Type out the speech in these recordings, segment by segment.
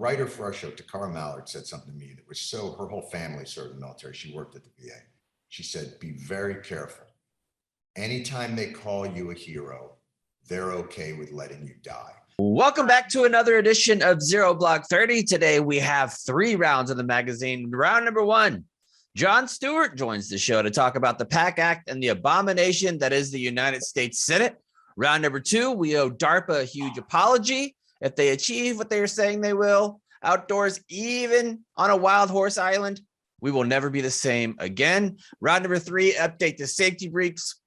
writer for our show, Takara Mallard, said something to me that was her whole family served in the military. She worked at the VA. She said, be very careful. Anytime they call you a hero, they're okay with letting you die. Welcome back to another edition of Zero Block 30. Today we have 3 rounds of the magazine. Round number 1, Jon Stewart joins the show to talk about the PACT Act and the abomination that is the United States Senate. Round number 2, we owe DARPA a huge apology if they achieve what they are saying they will. Outdoors, even on a wild horse island, we will never be the same again. Round number 3, update the safety briefs.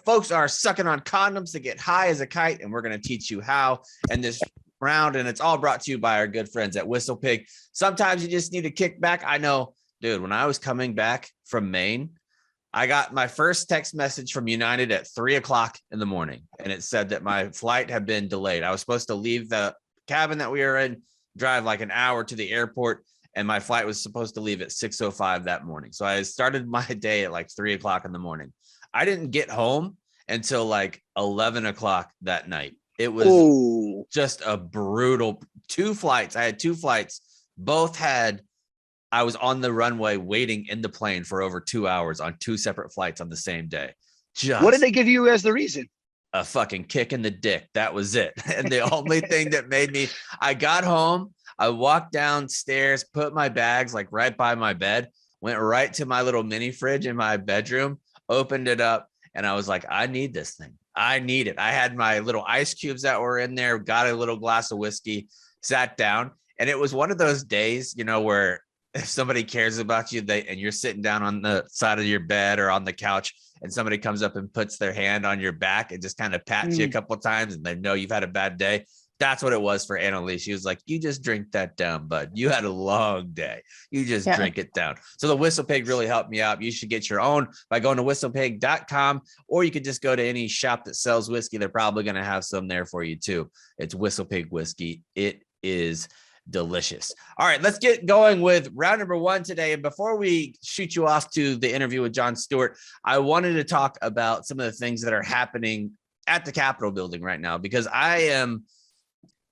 Folks are sucking on condoms to get high as a kite, and we're going to teach you how in this round. And it's all brought to you by our good friends at WhistlePig. Sometimes you just need to kick back. I know, dude, when I was coming back from Maine, I got my first text message from United at 3:00 in the morning, and it said that my flight had been delayed. I was supposed to leave the cabin that we were in, drive like an hour to the airport, and my flight was supposed to leave at 6:05 that morning. So I started my day at like 3:00 in the morning. I didn't get home until like 11 o'clock that night. It was just a brutal 2 flights. I had 2 flights. I was on the runway waiting in the plane for over 2 hours on 2 separate flights on the same day. What did they give you as the reason? A fucking kick in the dick. That was it. And the only thing that made me, I got home, I walked downstairs, put my bags like right by my bed, went right to my little mini fridge in my bedroom, opened it up, and I was like, I need this thing. I need it. I had my little ice cubes that were in there, got a little glass of whiskey, sat down. And it was one of those days, you know, where if somebody cares about you, and you're sitting down on the side of your bed or on the couch, and somebody comes up and puts their hand on your back and just kind of pats you a couple of times, and they know you've had a bad day. That's what it was for Annalise. She was like, you just drink that down, bud. You had a long day. You just drink it down. So the WhistlePig really helped me out. You should get your own by going to whistlepig.com, or you could just go to any shop that sells whiskey. They're probably going to have some there for you too. It's WhistlePig Whiskey. It is delicious. All right, let's get going with round number 1 today. And before we shoot you off to the interview with Jon Stewart, I wanted to talk about some of the things that are happening at the Capitol building right now, because I am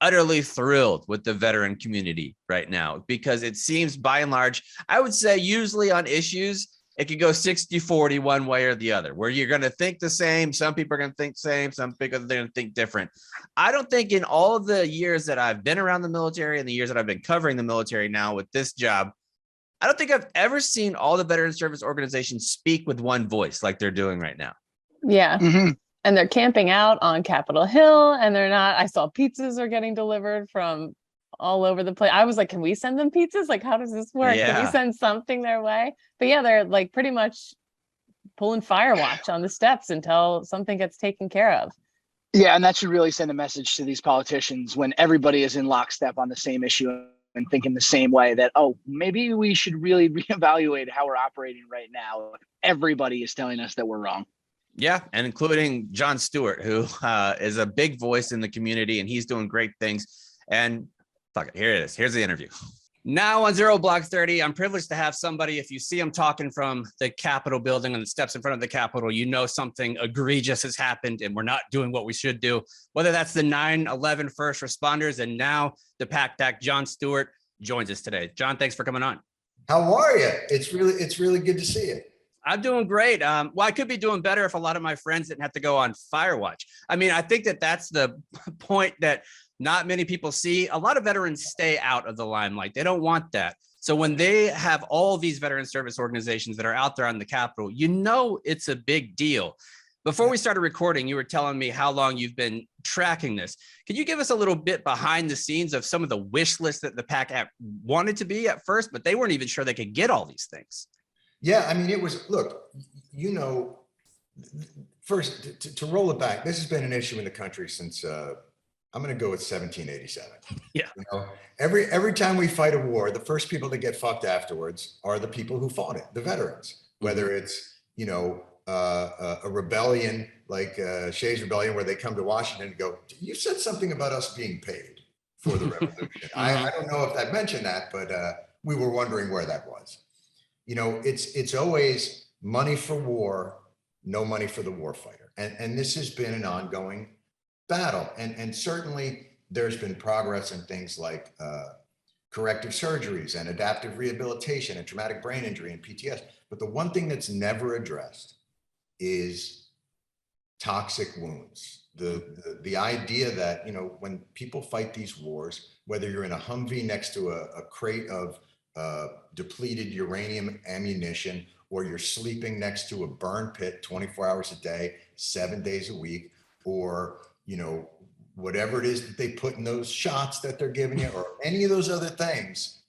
utterly thrilled with the veteran community right now, because it seems by and large, I would say usually on issues, it could go 60-40 one way or the other, where you're going to think the same. Some people are going to think the same. Some people are going to think different. I don't think in all the years that I've been around the military and the years that I've been covering the military now with this job, I don't think I've ever seen all the veteran service organizations speak with one voice like they're doing right now. Yeah. Mm-hmm. And they're camping out on Capitol Hill, and they're not. I saw pizzas are getting delivered from all over the place. I was like, can we send them pizzas? Like, how does this work? Yeah. Can we send something their way? But yeah, they're like pretty much pulling fire watch on the steps until something gets taken care of. Yeah, and that should really send a message to these politicians when everybody is in lockstep on the same issue and thinking the same way, that, oh, maybe we should really reevaluate how we're operating right now. Everybody is telling us that we're wrong. Yeah, and including Jon Stewart, who is a big voice in the community, and he's doing great things. And fuck it, here it is. Here's the interview. Now on Zero Block 30, I'm privileged to have somebody, if you see him talking from the Capitol building on the steps in front of the Capitol, you know something egregious has happened and we're not doing what we should do. Whether that's the 9/11 first responders and now the PACT Act, Jon Stewart joins us today. Jon, thanks for coming on. How are you? It's really good to see you. I'm doing great. Well, I could be doing better if a lot of my friends didn't have to go on fire watch. I mean, I think that's the point that not many people see. A lot of veterans stay out of the limelight. They don't want that. So when they have all these veteran service organizations that are out there on the Capitol, you know it's a big deal. Before we started recording, you were telling me how long you've been tracking this. Can you give us a little bit behind the scenes of some of the wish lists that the PACT Act wanted to be at first, but they weren't even sure they could get all these things? Yeah, I mean, it was, look, you know, first to roll it back, this has been an issue in the country since, I'm going to go with 1787. Yeah. You know, every time we fight a war, the first people to get fucked afterwards are the people who fought it, the veterans, whether it's, you know, a rebellion like Shays Rebellion, where they come to Washington and go, you said something about us being paid for the revolution. I don't know if that mentioned that, but we were wondering where that was. You know, it's always money for war, no money for the warfighter. And this has been an ongoing battle. And certainly there's been progress in things like corrective surgeries and adaptive rehabilitation and traumatic brain injury and PTS. But the one thing that's never addressed is toxic wounds. The idea that, you know, when people fight these wars, whether you're in a Humvee next to a crate of depleted uranium ammunition, or you're sleeping next to a burn pit 24 hours a day, 7 days a week, or, you know, whatever it is that they put in those shots that they're giving you, or any of those other things,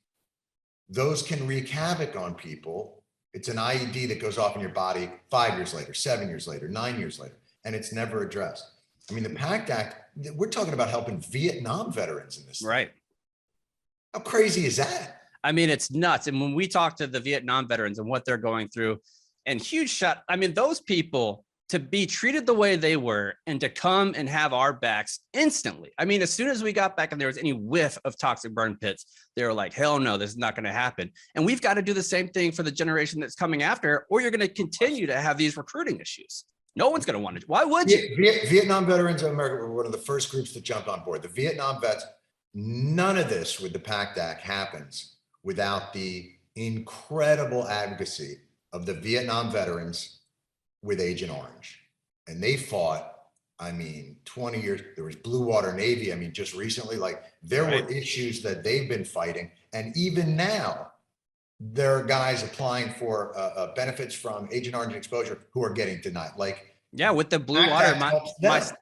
those can wreak havoc on people. It's an IED that goes off in your body 5 years later, 7 years later, 9 years later, and it's never addressed. I mean, the PACT Act, we're talking about helping Vietnam veterans in this thing. Right. How crazy is that? I mean, it's nuts. And when we talk to the Vietnam veterans and what they're going through, and huge shot, I mean, those people, to be treated the way they were and to come and have our backs instantly. I mean, as soon as we got back and there was any whiff of toxic burn pits, they were like, hell no, this is not going to happen. And we've got to do the same thing for the generation that's coming after, or you're going to continue to have these recruiting issues. No one's going to want to. Why would you? Vietnam Veterans of America were one of the first groups to jump on board. The Vietnam vets, none of this with the PACT Act happens without the incredible advocacy of the Vietnam veterans with Agent Orange. And they fought, I mean, 20 years. There was Blue Water Navy. I mean, just recently, like there were issues that they've been fighting. And even now, there are guys applying for benefits from Agent Orange exposure who are getting denied. Like, yeah, with the Blue Water,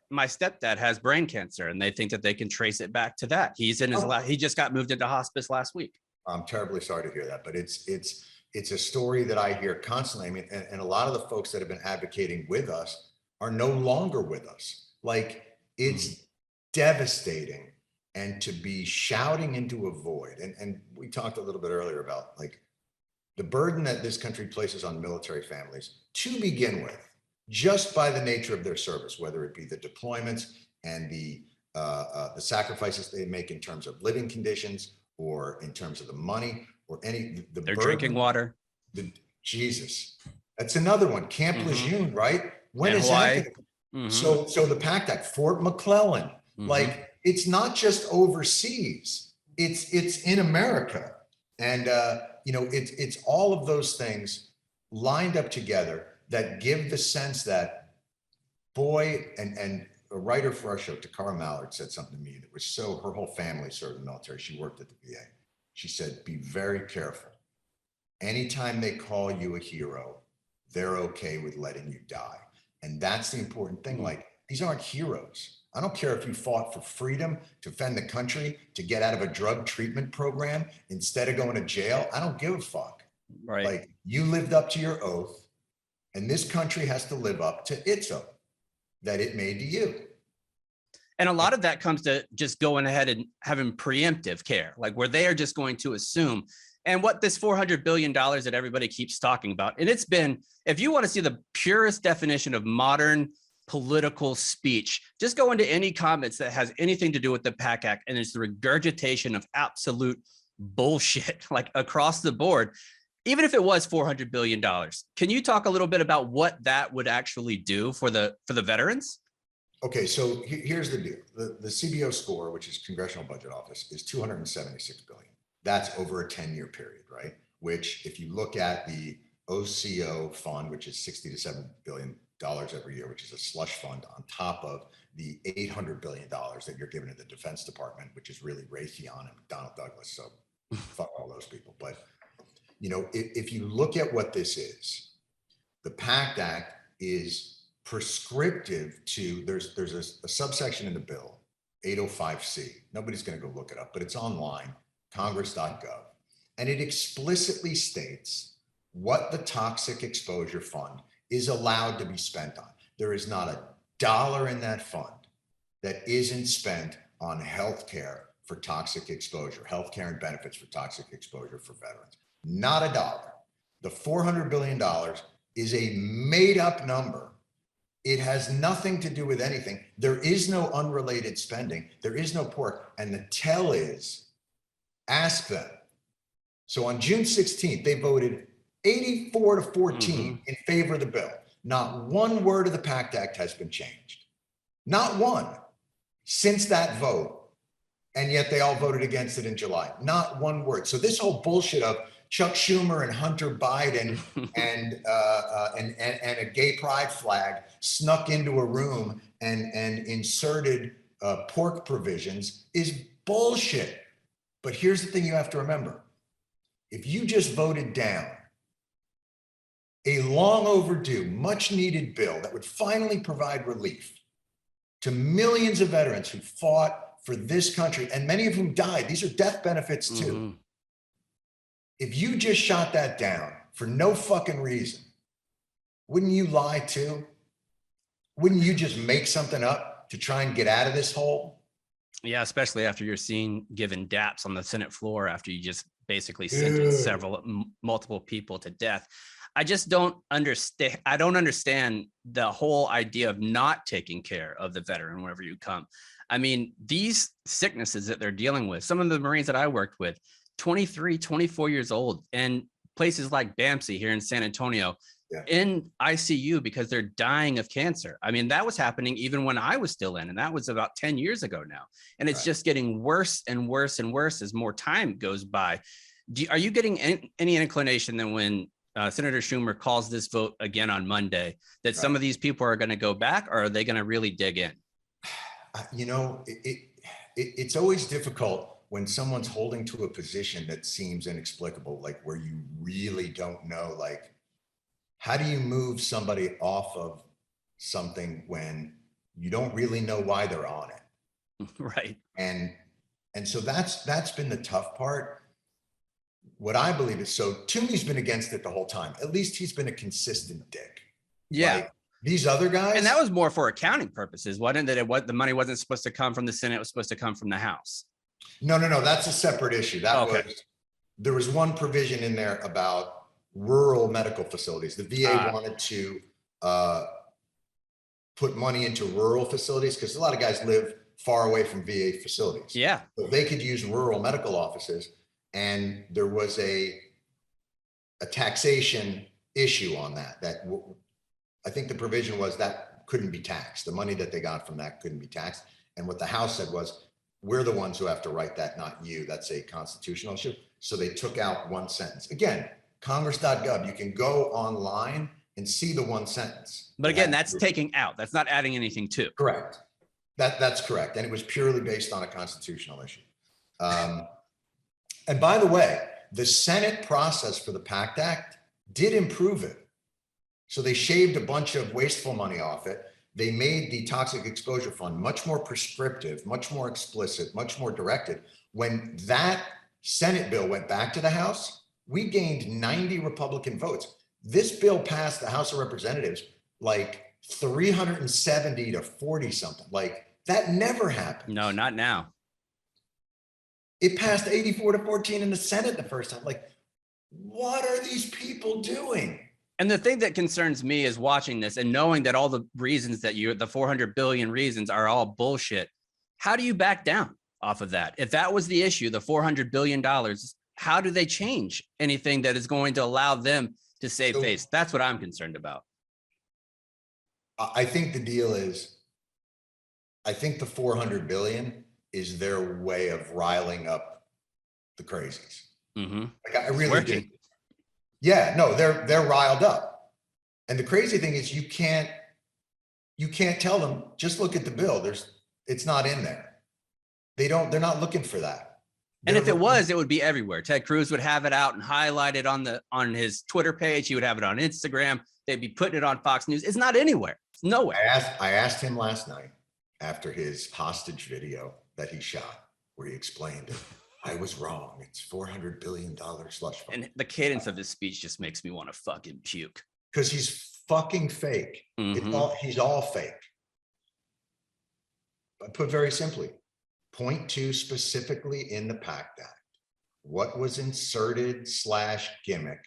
my stepdad has brain cancer, and they think that they can trace it back to that. He's in his he just got moved into hospice last week. I'm terribly sorry to hear that, but it's a story that I hear constantly. I mean, and a lot of the folks that have been advocating with us are no longer with us. Like, it's devastating. And to be shouting into a void, and we talked a little bit earlier about like the burden that this country places on military families to begin with, just by the nature of their service, whether it be the deployments and the sacrifices they make in terms of living conditions, or in terms of the money, or their drinking water. Jesus, that's another one. Camp Lejeune, right? When is that? So the PACT Act, Fort McClellan, like it's not just overseas; it's in America, and you know, it's all of those things lined up together that give the sense that, boy, and a writer for our show, Takara Mallard, said something to me that was so, her whole family served in the military. She worked at the VA. She said, be very careful. Anytime they call you a hero, they're okay with letting you die. And that's the important thing. Like, these aren't heroes. I don't care if you fought for freedom, to defend the country, to get out of a drug treatment program instead of going to jail. I don't give a fuck. Right. Like, you lived up to your oath, and this country has to live up to its oath that it made to you. And a lot of that comes to just going ahead and having preemptive care, like where they are just going to assume. And what this $400 billion that everybody keeps talking about, and it's been, if you want to see the purest definition of modern political speech, just go into any comments that has anything to do with the PACT Act, and it's the regurgitation of absolute bullshit, like across the board. Even if it was $400 billion, can you talk a little bit about what that would actually do for the veterans? Okay, so here's the deal. The CBO score, which is Congressional Budget Office, is $276 billion. That's over a 10-year period, right? Which, if you look at the OCO fund, which is $60 to $7 billion every year, which is a slush fund on top of the $800 billion that you're giving to the Defense Department, which is really Raytheon and McDonnell Douglas. So fuck all those people. But you know, if you look at what this is, the PACT Act is prescriptive to, there's a subsection in the bill, 805C. Nobody's going to go look it up, but it's online, congress.gov. And it explicitly states what the toxic exposure fund is allowed to be spent on. There is not a dollar in that fund that isn't spent on healthcare for toxic exposure, healthcare and benefits for toxic exposure for veterans. Not a dollar. The $400 billion is a made up number. It has nothing to do with anything. There is no unrelated spending. There is no pork. And the tell is, ask them. So on June 16th, they voted 84 to 14 in favor of the bill. Not one word of the PACT Act has been changed. Not one. Since that vote, And yet they all voted against it in July. Not one word. So this whole bullshit of Chuck Schumer and Hunter Biden and a gay pride flag snuck into a room and inserted pork provisions is bullshit. But here's the thing you have to remember. If you just voted down a long overdue, much needed bill that would finally provide relief to millions of veterans who fought for this country, and many of whom died. These are death benefits too. Mm-hmm. If you just shot that down for no fucking reason, wouldn't you lie too? Wouldn't you just make something up to try and get out of this hole? Yeah, especially after you're seen giving daps on the Senate floor after you just basically sentenced multiple people to death. I just don't understand. I don't understand the whole idea of not taking care of the veteran whenever you come. I mean, these sicknesses that they're dealing with, some of the Marines that I worked with, 23, 24 years old, and places like BAMC here in San Antonio, in ICU because they're dying of cancer. I mean, that was happening even when I was still in, and that was about 10 years ago now. And it's just getting worse and worse and worse as more time goes by. Are you getting any inclination that when Senator Schumer calls this vote again on Monday, that some of these people are going to go back, or are they going to really dig in? You know, it's always difficult when someone's holding to a position that seems inexplicable, like where you really don't know, like, how do you move somebody off of something when you don't really know why they're on it? Right. And so that's been the tough part. What I believe is, so Toomey's been against it the whole time. At least he's been a consistent dick. Yeah. Like, these other guys. And that was more for accounting purposes, wasn't it? The money wasn't supposed to come from the Senate, it was supposed to come from the House. No. That's a separate issue. There was one provision in there about rural medical facilities. The VA wanted to put money into rural facilities because a lot of guys live far away from VA facilities. Yeah. So they could use rural medical offices. And there was a taxation issue on that. I think the provision was that couldn't be taxed. The money that they got from that couldn't be taxed. And what the House said was, we're the ones who have to write that, not you. That's a constitutional issue. So they took out one sentence. Again, congress.gov, you can go online and see the one sentence. But again, that's taking out. That's not adding anything to. Correct. That's correct. And it was purely based on a constitutional issue. And by the way, the Senate process for the PACT Act did improve it. So they shaved a bunch of wasteful money off it. They made the Toxic Exposure Fund much more prescriptive, much more explicit, much more directed. When that Senate bill went back to the House, we gained 90 Republican votes. This bill passed the House of Representatives like 370 to 40 something. Like, that never happened. No, not now. It passed 84 to 14 in the Senate the first time. Like, what are these people doing? And the thing that concerns me is watching this and knowing that all the reasons that the 400 billion reasons are all bullshit. How do you back down off of that? If that was the issue, the $400 billion, how do they change anything that is going to allow them to save face? That's what I'm concerned about. I think the deal is, I think the 400 billion is their way of riling up the crazies. Mm-hmm. Like, I really do. Yeah, no, they're riled up. And the crazy thing is, you can't tell them, just look at the bill. It's not in there. They're not looking for that. And if it was, it would be everywhere. Ted Cruz would have it out and highlight it on his Twitter page. He would have it on Instagram. They'd be putting it on Fox News. It's not anywhere. It's nowhere. I asked him last night after his hostage video that he shot, where he explained it. I was wrong. It's $400 billion slush fund. And the cadence of his speech just makes me want to fucking puke. Because he's fucking fake. Mm-hmm. He's all fake. But put very simply, point to specifically in the PACT Act what was inserted / gimmick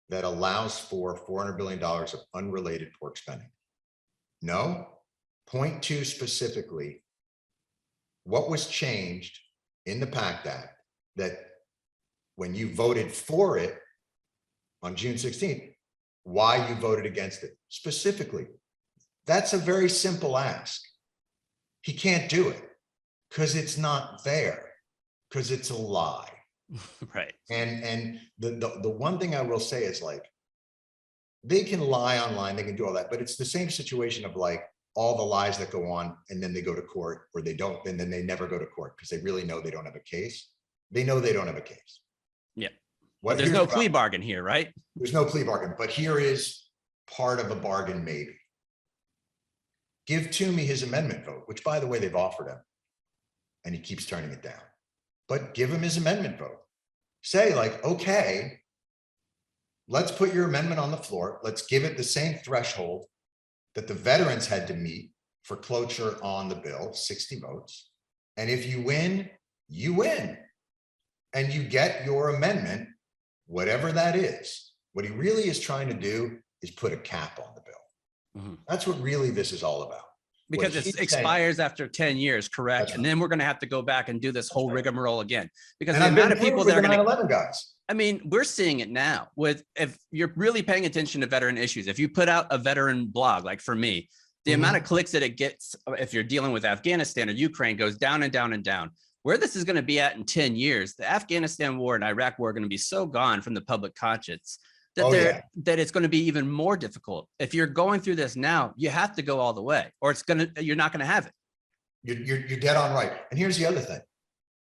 that allows for $400 billion of unrelated pork spending. No, point to specifically what was changed in the PACT Act that when you voted for it on June 16th, why you voted against it specifically. That's a very simple ask. He can't do it because it's not there. because it's a lie. Right. And the one thing I will say is like, they can lie online, they can do all that, but it's the same situation of like all the lies that go on and then they go to court, or they don't, and then they never go to court because they really know they don't have a case. They know they don't have a case. Yeah. What, But there's no plea bargain here, right? There's no plea bargain, but here is part of a bargain, maybe. Give Toomey his amendment vote, which by the way, they've offered him, and he keeps turning it down. But give him his amendment vote. Say like, okay, let's put your amendment on the floor. Let's give it the same threshold that the veterans had to meet for cloture on the bill, 60 votes. And if you win, you win. And you get your amendment, whatever that is. What he really is trying to do is put a cap on the bill. Mhm. That's what really this is all about. Because What it he's expires after 10 years, correct? That's And then we're going to have to go back and do this whole right. rigmarole again. Because And the I've been amount of people with that are the going to 9/11 guys. I mean, we're seeing it now with, if you're really paying attention to veteran issues, if you put out a veteran blog, like for me, the amount of clicks that it gets, if you're dealing with Afghanistan or Ukraine, goes down and down and down. Where this is going to be at in 10 years, the Afghanistan war and Iraq war are going to be so gone from the public conscience that that it's going to be even more difficult. If you're going through this now, you have to go all the way, or you're not going to have it. You're dead on right. And here's the other thing.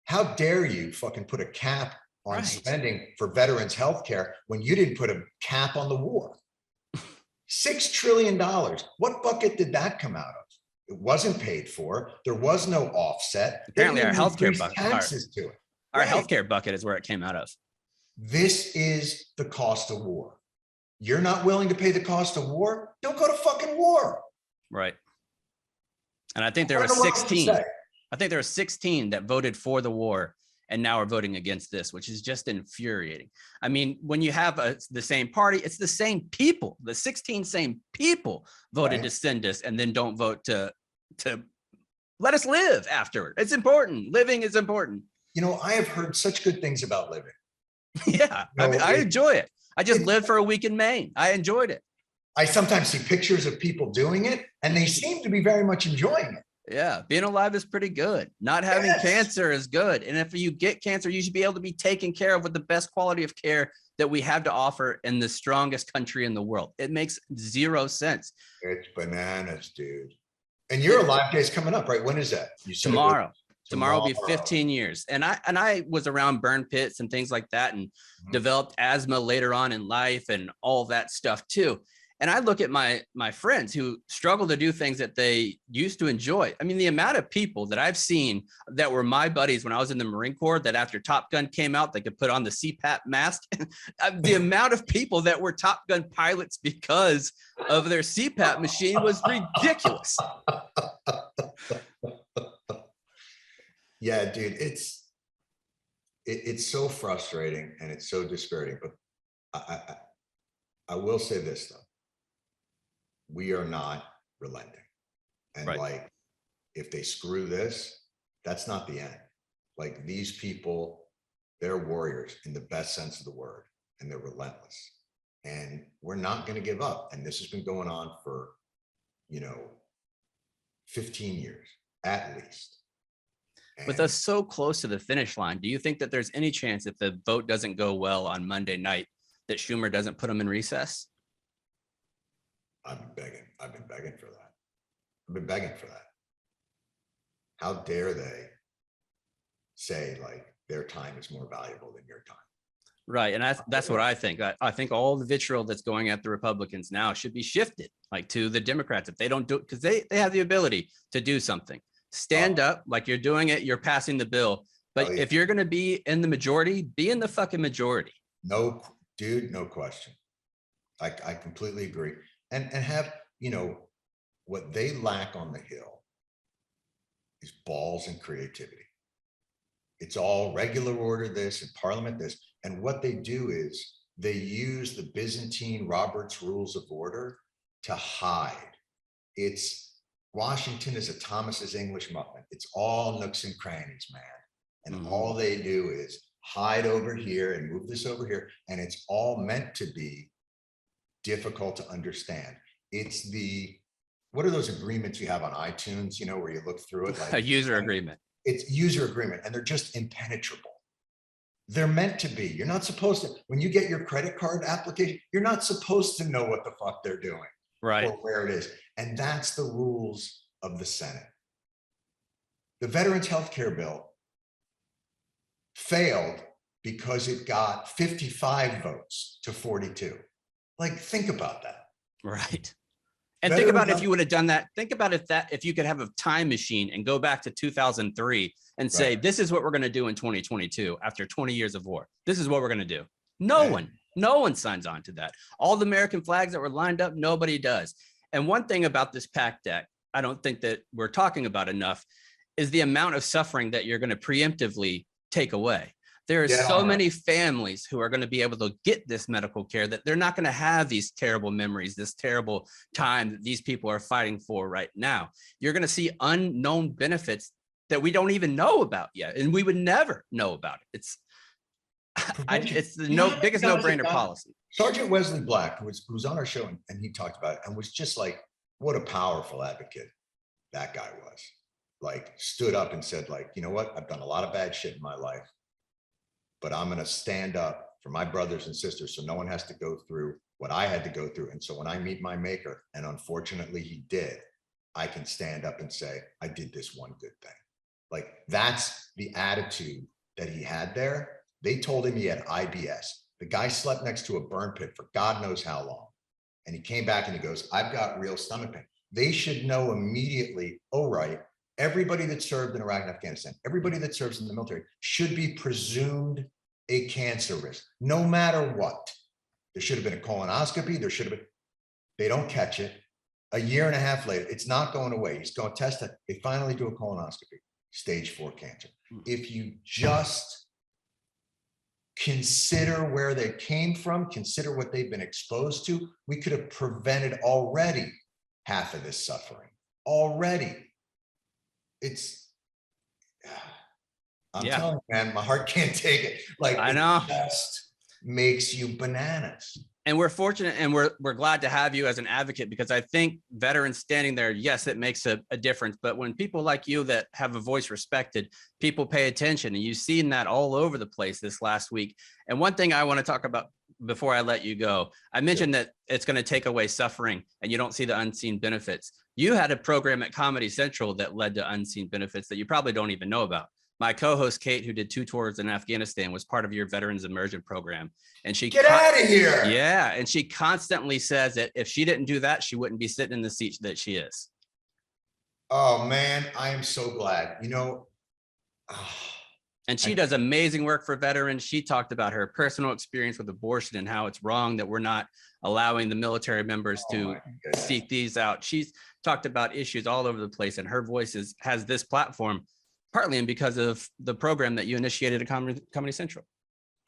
How dare you fucking put a cap on spending for veterans healthcare when you didn't put a cap on the war? $6 trillion. What bucket did that come out of? It wasn't paid for. There was no offset. Apparently our healthcare bucket, taxes to it. Our healthcare bucket is where it came out of. This is the cost of war. You're not willing to pay the cost of war? Don't go to fucking war. Right. And I think there were 16. I think there were 16 that voted for the war and now are voting against this, which is just infuriating. I mean, when you have the same party, it's the same people. The 16 same people voted to send us and then don't vote to let us live afterward. It's important. Living is important. You know, I have heard such good things about living. Yeah, I mean, I enjoy it. I just lived for a week in Maine. I enjoyed it. I sometimes see pictures of people doing it and they seem to be very much enjoying it. Yeah, being alive is pretty good. Not having cancer is good. And if you get cancer, you should be able to be taken care of with the best quality of care that we have to offer in the strongest country in the world. It makes zero sense. It's bananas, dude. And your Alive Day is coming up, right? When is that? You said tomorrow. Tomorrow will be 15 years. And I was around burn pits and things like that and developed asthma later on in life and all that stuff too. And I look at my friends who struggle to do things that they used to enjoy. I mean, the amount of people that I've seen that were my buddies when I was in the Marine Corps, that after Top Gun came out, they could put on the CPAP mask. The amount of people that were Top Gun pilots because of their CPAP machine was ridiculous. Yeah, dude, it's so frustrating and it's so dispiriting. But I will say this though. We are not relenting. And like, if they screw this, that's not the end. Like these people, they're warriors in the best sense of the word, and they're relentless. And we're not going to give up. And this has been going on for, 15 years at least. With us so close to the finish line, do you think that there's any chance if the vote doesn't go well on Monday night that Schumer doesn't put them in recess? I've been begging for that. I've been begging for that. How dare they say like their time is more valuable than your time? Right. And that's what I think. I think all the vitriol that's going at the Republicans now should be shifted like to the Democrats if they don't do it, because they have the ability to do something. Stand up like you're doing it. You're passing the bill. But if you're going to be in the majority, be in the fucking majority. No, dude, no question. I completely agree. And have, what they lack on the Hill is balls and creativity. It's all regular order this and parliament this. And what they do is they use the Byzantine Robert's Rules of Order to hide. Washington is a Thomas's English muffin. It's all nooks and crannies, man. And all they do is hide over here and move this over here. And it's all meant to be difficult to understand. It's what are those agreements you have on iTunes, where you look through it? Like a user agreement. it's user agreement, and they're just impenetrable. They're meant to be. You're not supposed to, when you get your credit card application, you're not supposed to know what the fuck they're doing Right. or where it is. And that's the rules of the Senate. The Veterans Healthcare Bill failed because it got 55 votes to 42. Like, think about that. Right. And think about if you would have done that. Think about if you could have a time machine and go back to 2003 and say, this is what we're going to do in 2022 after 20 years of war. This is what we're going to do. No one signs on to that. All the American flags that were lined up, nobody does. And one thing about this PACT Act, I don't think that we're talking about enough, is the amount of suffering that you're going to preemptively take away. There are so many families who are going to be able to get this medical care that they're not going to have these terrible memories, this terrible time that these people are fighting for right now. You're going to see unknown benefits that we don't even know about yet, and we would never know about it. It's the biggest no-brainer policy. Sergeant Wesley Black, who was on our show, and he talked about it and was just like, what a powerful advocate that guy was. Like, stood up and said, like, you know what? I've done a lot of bad shit in my life, but I'm going to stand up for my brothers and sisters so no one has to go through what I had to go through. And so when I meet my maker, and unfortunately he did, I can stand up and say, I did this one good thing. Like, that's the attitude that he had there. They told him he had IBS. The guy slept next to a burn pit for God knows how long. And he came back and he goes, I've got real stomach pain. They should know immediately, oh, right, everybody that served in Iraq and Afghanistan, everybody that serves in the military should be presumed a cancer risk, no matter what. There should have been a colonoscopy. There should have been, they don't catch it. A year and a half later, it's not going away. He's going to test it. They finally do a colonoscopy, stage 4 cancer. If you just consider where they came from, consider what they've been exposed to, we could have prevented already half of this suffering already. It's, I'm telling you, man, my heart can't take it. Like, I know, it just makes you bananas. And we're fortunate, and we're glad to have you as an advocate, because I think veterans standing there, yes, it makes a difference. But when people like you that have a voice respected, people pay attention, and you've seen that all over the place this last week. And one thing I want to talk about before I let you go, I mentioned that it's going to take away suffering and you don't see the unseen benefits. You had a program at Comedy Central that led to unseen benefits that you probably don't even know about. My co-host Kate, who did 2 tours in Afghanistan, was part of your Veterans Immersion program. And she get out of here. Yeah. And she constantly says that if she didn't do that, she wouldn't be sitting in the seat that she is. Oh man, I am so glad. You know, and she does amazing work for veterans. She talked about her personal experience with abortion and how it's wrong that we're not allowing the military members to seek these out. She's talked about issues all over the place, and her voice has this platform partly and because of the program that you initiated at Comedy Central.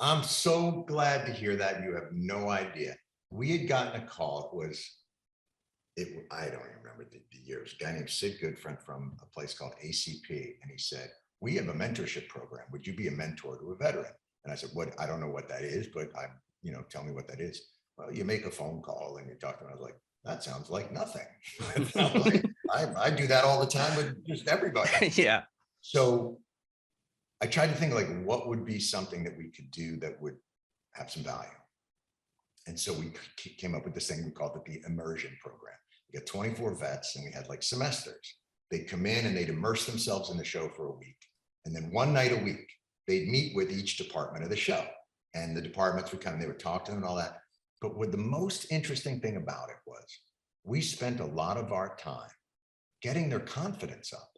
I'm so glad to hear that. You have no idea. We had gotten a call. I don't even remember the years. A guy named Sid Goodfriend from a place called ACP. And he said, we have a mentorship program. Would you be a mentor to a veteran? And I said, what? I don't know what that is, but tell me what that is. Well, you make a phone call and you talk to them. I was like, that sounds like nothing. I do that all the time with just everybody. Yeah. So I tried to think, like, what would be something that we could do that would have some value. And so we came up with this thing. We called it the Immersion program. We got 24 vets, and we had like semesters. They'd come in and they'd immerse themselves in the show for a week. And then one night a week, they'd meet with each department of the show. And the departments would come and they would talk to them and all that. But what the most interesting thing about it was, we spent a lot of our time getting their confidence up.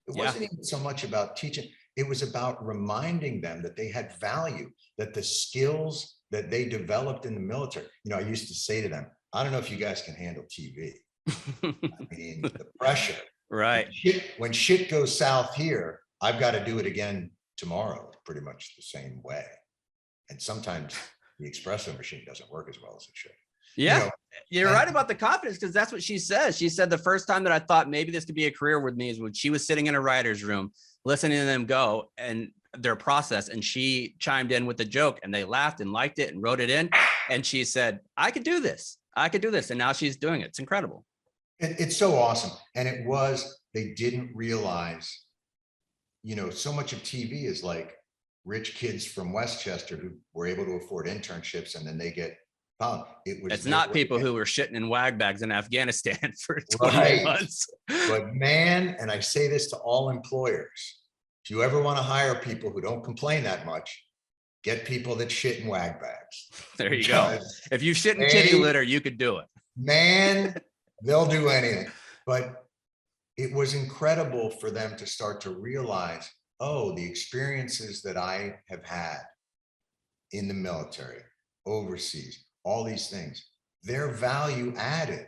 It wasn't even so much about teaching. It was about reminding them that they had value, that the skills that they developed in the military. I used to say to them, I don't know if you guys can handle TV. I mean, the pressure. Right. When shit goes south here, I've got to do it again tomorrow, pretty much the same way. And sometimes the espresso machine doesn't work as well as it should. Yeah, you're right about the confidence, because that's what she says. She said the first time that I thought maybe this could be a career with me is when she was sitting in a writer's room, listening to them go and their process. And she chimed in with a joke and they laughed and liked it and wrote it in. And she said, I could do this. I could do this. And now she's doing it. It's incredible. It's so awesome. And they didn't realize, so much of TV is like rich kids from Westchester who were able to afford internships and then they get found. It's not people who were shitting in wag bags in Afghanistan for 20 Right. months. But man, and I say this to all employers, if you ever want to hire people who don't complain that much, get people that shit in wag bags. There you go. If you shit in kitty litter, you could do it. Man, they'll do anything. But it was incredible for them to start to realize, oh, the experiences that I have had in the military, overseas, all these things, they're value added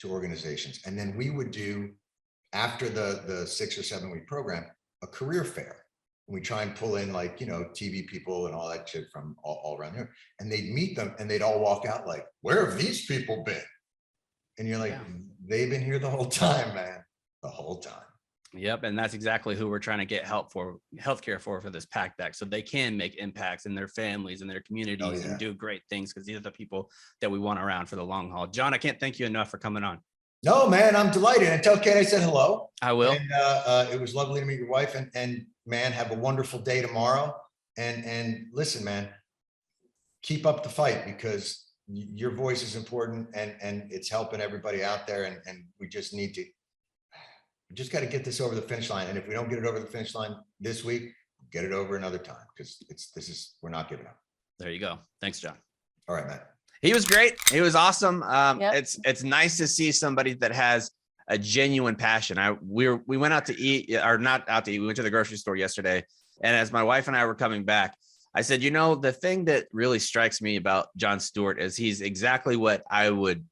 to organizations. And then we would do, after the 6 or 7 week program, a career fair. We try and pull in like, TV people and all that shit from all around here. And they'd meet them and they'd all walk out like, where have these people been? And you're like, they've been here the whole time, man, the whole time. Yep. And that's exactly who we're trying to get healthcare for this PACT Act, so they can make impacts in their families and their communities and do great things, because these are the people that we want around for the long haul. Jon, I can't thank you enough for coming on. No, man, I'm delighted. And tell Kate I said hello. I will. And it was lovely to meet your wife, and man, have a wonderful day tomorrow. And listen, man, keep up the fight, because your voice is important and it's helping everybody out there. And we just got to get this over the finish line. And if we don't get it over the finish line this week, get it over another time, because we're not giving up. There you go. Thanks, Jon. All right, man. He was great. He was awesome. It's nice to see somebody that has a genuine passion. We went out to eat, or not out to eat. We went to the grocery store yesterday. And as my wife and I were coming back, I said, the thing that really strikes me about Jon Stewart is he's exactly what I would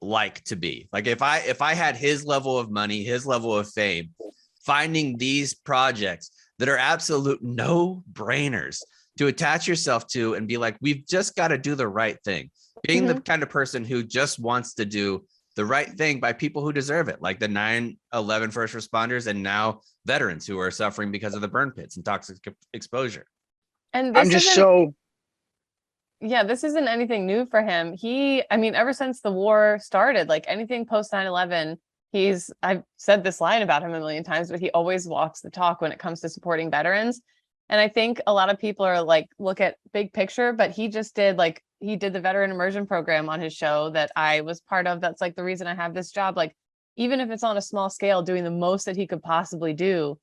like to be. Like if I had his level of money, his level of fame, finding these projects that are absolute no-brainers to attach yourself to and be like, we've just got to do the right thing. Being the kind of person who just wants to do the right thing by people who deserve it, like the 9/11 first responders and now veterans who are suffering because of the burn pits and toxic exposure. And this isn't anything new for him. Ever since the war started, like anything post 9/11, I've said this line about him a million times, but he always walks the talk when it comes to supporting veterans. And I think a lot of people are like, look at big picture, but he did the veteran immersion program on his show that I was part of. That's like the reason I have this job. Like, even if it's on a small scale, doing the most that he could possibly do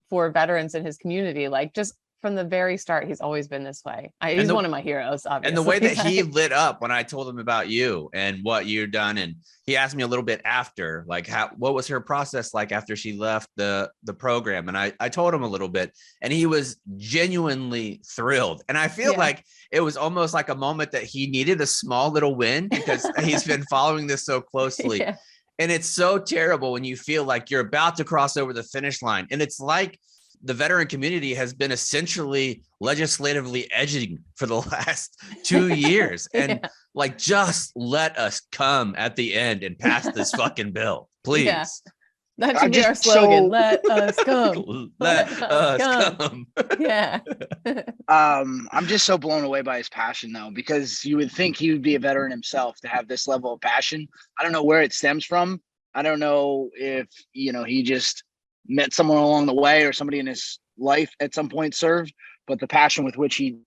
for veterans in his community, like just from the very start, he's always been this way. He's one of my heroes, obviously. And the way that he lit up when I told him about you and what you've done, and he asked me a little bit after, like, what was her process like after she left the program? And I told him a little bit, and he was genuinely thrilled. And I feel like it was almost like a moment that he needed a small little win, because he's been following this so closely. Yeah. And it's so terrible when you feel like you're about to cross over the finish line. And it's like the veteran community has been essentially legislatively edging for the last 2 years. And like, just let us come at the end and pass this fucking bill, please. Yeah. That should be our slogan. Let us come. Let us come. Yeah. I'm just so blown away by his passion, though, because you would think he would be a veteran himself to have this level of passion. I don't know where it stems from. I don't know if, he just met someone along the way or somebody in his life at some point served, but the passion with which he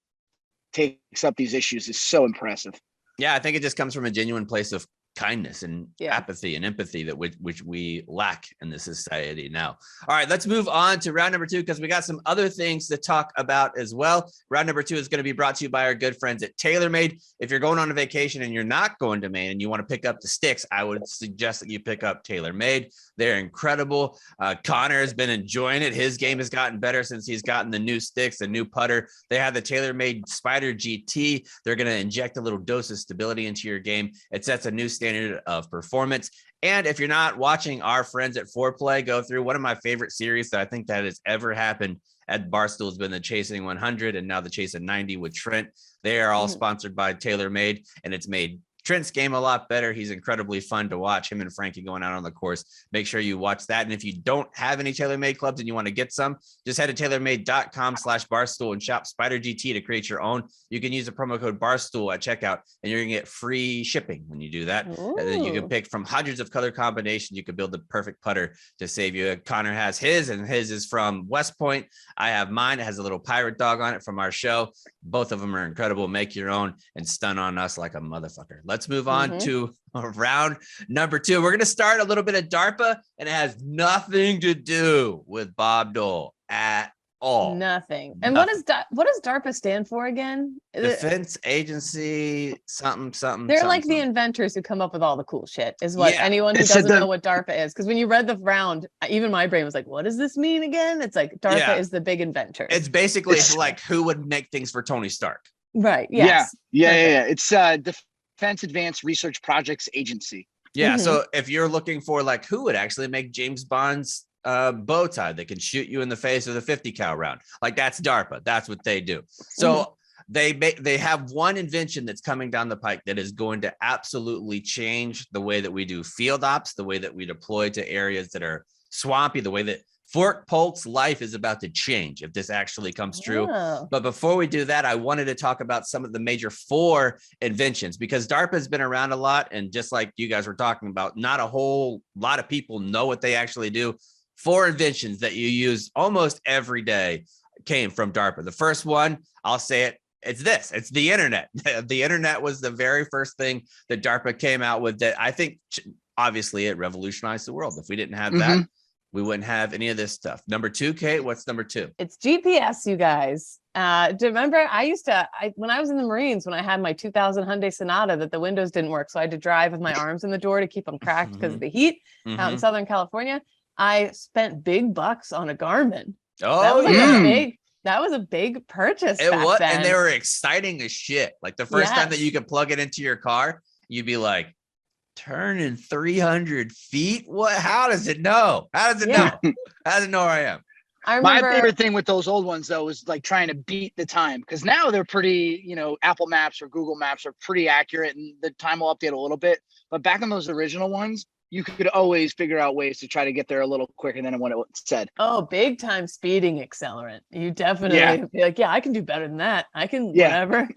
takes up these issues is so impressive. Yeah, I think it just comes from a genuine place of kindness and apathy and empathy that which we lack in this society now. All right, let's move on to round number 2, because we got some other things to talk about as well. Round number 2 is going to be brought to you by our good friends at TaylorMade. If you're going on a vacation and you're not going to Maine and you want to pick up the sticks, I would suggest that you pick up TaylorMade. They're incredible. Connor has been enjoying it. His game has gotten better since he's gotten the new sticks, the new putter. They have the TaylorMade Spider GT. They're going to inject a little dose of stability into your game. It sets a new standard of performance. And if you're not watching our friends at Foreplay go through, one of my favorite series that I think that has ever happened at Barstool has been the Chasing 100 and now the Chasing 90 with Trent. They are all sponsored by TaylorMade, and it's made Trent's game a lot better. He's incredibly fun to watch, him and Frankie going out on the course. Make sure you watch that. And if you don't have any TaylorMade clubs and you want to get some, just head to TaylorMade.com/Barstool and shop Spider GT to create your own. You can use the promo code Barstool at checkout and you're going to get free shipping when you do that. Ooh. And then you can pick from hundreds of color combinations. You can build the perfect putter to save you. Connor has his, and his is from West Point. I have mine. It has a little pirate dog on it from our show. Both of them are incredible. Make your own and stun on us like a motherfucker. Let's move on to round number 2. We're going to start a little bit of DARPA, and it has nothing to do with Bob Dole at all. Nothing. And what does DARPA stand for again? Defense Agency something. They're something, like something. the inventors who come up with all the cool shit, is what anyone who It's doesn't know what DARPA is. Because when you read the round, even my brain was like, what does this mean again? It's like DARPA is the big inventor. It's basically like who would make things for Tony Stark. Right. Yes. Yeah. It's Defense Advanced Research Projects Agency. Yeah. So if you're looking for like who would actually make James Bond's bow tie that can shoot you in the face with a 50 cal round, like that's DARPA. That's what they do. So they have one invention that's coming down the pike that is going to absolutely change the way that we do field ops, the way that we deploy to areas that are swampy, the way that Fort Polk's life is about to change if this actually comes true. Oh. But before we do that, I wanted to talk about some of the major 4 inventions, because DARPA has been around a lot. And just like you guys were talking about, not a whole lot of people know what they actually do. 4 inventions that you use almost every day came from DARPA. The first one, I'll say it, it's the internet. The internet was the very first thing that DARPA came out with that I think obviously it revolutionized the world. If we didn't have that, we wouldn't have any of this stuff. Number 2, Kate, what's number 2? It's GPS, you guys. Do you remember when I was in the Marines, when I had my 2000 Hyundai Sonata, that the windows didn't work. So I had to drive with my arms in the door to keep them cracked because of the heat out in Southern California. I spent big bucks on a Garmin. Oh, that was a big purchase. It back was, then. and they were exciting as shit. Like the first time that you could plug it into your car, you'd be like, turning 300 feet? What? How does it know? How does it know? How does it know where I am? I remember, my favorite thing with those old ones though was like trying to beat the time, because now they're pretty, Apple Maps or Google Maps are pretty accurate and the time will update a little bit. But back on those original ones, you could always figure out ways to try to get there a little quicker than what it said. Oh, big time speeding accelerant. You definitely be like, I can do better than that. I can whatever.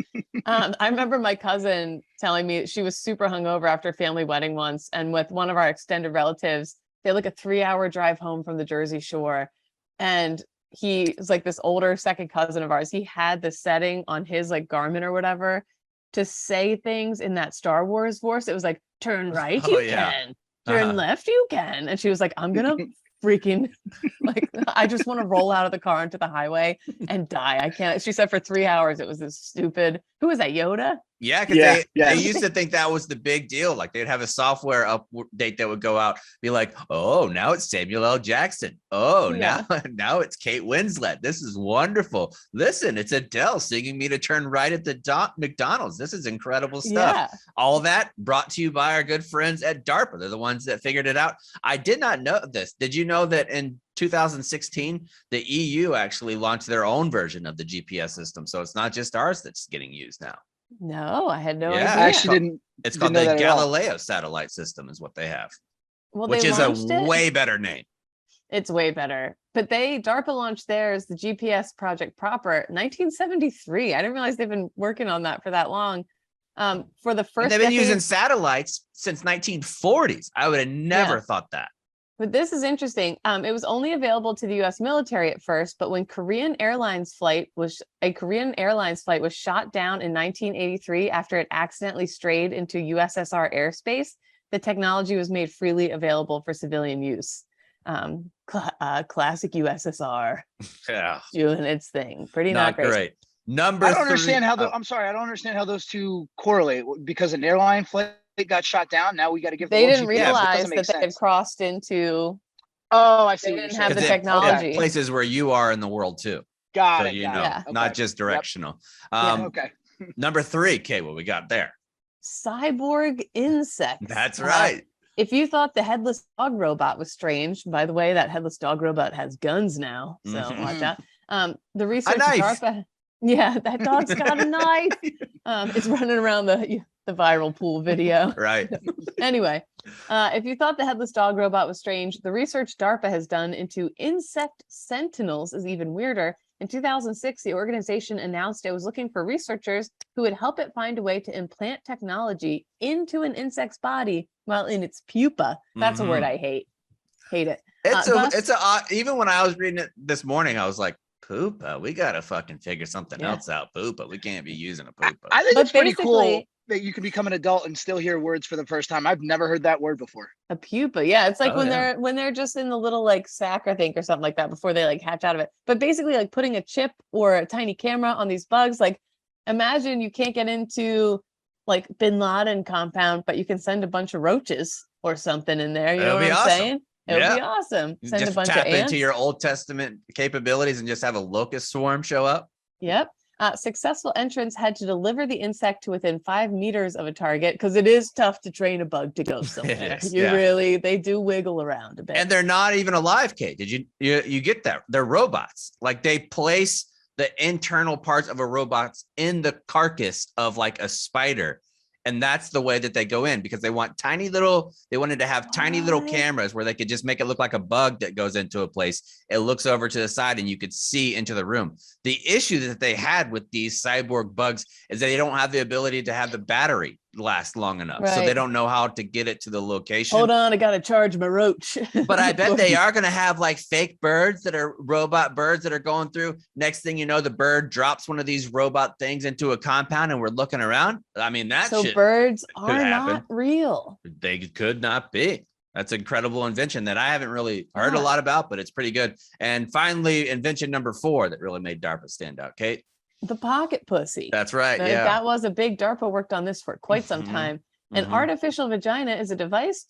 I remember my cousin telling me she was super hungover after a family wedding once, and with one of our extended relatives, they had like a 3-hour drive home from the Jersey Shore. And he was like this older second cousin of ours. He had the setting on his like Garmin or whatever to say things in that Star Wars voice. It was like, turn right, you can. Turn left, you can. And she was like, I'm gonna freaking like, I just want to roll out of the car into the highway and die. I can't. She said for 3 hours it was this stupid. Who was that? Yoda? Yeah, because they used to think that was the big deal. Like they'd have a software update that would go out, be like, oh, now it's Samuel L. Jackson. Oh, now it's Kate Winslet. This is wonderful. Listen, it's Adele singing me to turn right at the McDonald's. This is incredible stuff. Yeah. All that brought to you by our good friends at DARPA. They're the ones that figured it out. I did not know this. Did you know that in 2016, the EU actually launched their own version of the GPS system? So it's not just ours that's getting used now. No, I had no idea. I actually didn't. It's called the Galileo satellite system is what they have, which is a way better name. It's way better. But DARPA launched theirs, the GPS project proper, 1973. I didn't realize they've been working on that for that long. For the first, they've been using satellites since 1940s. I would have never thought that. But this is interesting. It was only available to the U.S. military at first, but when a Korean Airlines flight was shot down in 1983 after it accidentally strayed into USSR airspace, the technology was made freely available for civilian use. Classic USSR, doing its thing. Pretty not great. Number I don't 3. understand how I'm sorry, I don't understand how those two correlate, because an airline flight got shot down. Now we got to give. They didn't realize that they had crossed into. Oh, I see. They didn't have the technology. Places where you are in the world too. Got it. Not just directional. Okay. Number 3, Kate, what we got there? Cyborg insects. That's right. If you thought the headless dog robot was strange, by the way, that headless dog robot has guns now. So watch out. The research DARPA. Yeah, that dog's got a knife. It's running around the the viral pool video. Right. Anyway, if you thought the headless dog robot was strange, the research DARPA has done into insect sentinels is even weirder. In 2006, the organization announced it was looking for researchers who would help it find a way to implant technology into an insect's body while in its pupa. That's a word I hate. Hate it. Even when I was reading it this morning, I was like, poopa, we gotta fucking figure something else out. Poopa, we can't be using a poopa. I think it's pretty cool that you can become an adult and still hear words for the first time. I've never heard that word before. A pupa. Yeah. It's like when they're just in the little like sac, I think, or something like that before they like hatch out of it. But basically like putting a chip or a tiny camera on these bugs. Like imagine you can't get into like Bin Laden compound, but you can send a bunch of roaches or something in there. You know what I'm saying? It would be awesome. Send just a bunch tap of ants into your Old Testament capabilities and just have a locust swarm show up. Yep. Successful entrants had to deliver the insect to within 5 meters of a target because it is tough to train a bug to go somewhere. They do wiggle around a bit. And they're not even alive, Kate. Did you get that? They're robots. Like they place the internal parts of a robot in the carcass of like a spider. And that's the way that they go in because they wanted to have tiny little cameras where they could just make it look like a bug that goes into a place. It looks over to the side and you could see into the room. The issue that they had with these cyborg bugs is that they don't have the ability to have the battery last long enough. So they don't know how to get it to the location. Hold on, I got to charge my roach. But I bet they are going to have like fake birds that are robot birds that are going through. Next thing you know, the bird drops one of these robot things into a compound and we're looking around. I mean, birds are not real. They could not be. That's an incredible invention that I haven't really heard a lot about, but it's pretty good. And finally, invention number 4 that really made DARPA stand out, Kate. The pocket pussy. That's right. That was a big DARPA worked on this for quite some time. An artificial vagina is a device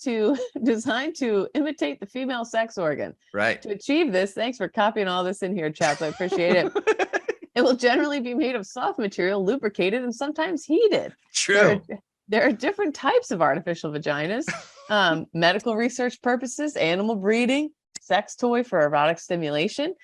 designed to imitate the female sex organ. Right. To achieve this, thanks for copying all this in here, chaps. I appreciate it. It will generally be made of soft material, lubricated, and sometimes heated. True. There are different types of artificial vaginas, medical research purposes, animal breeding, sex toy for erotic stimulation.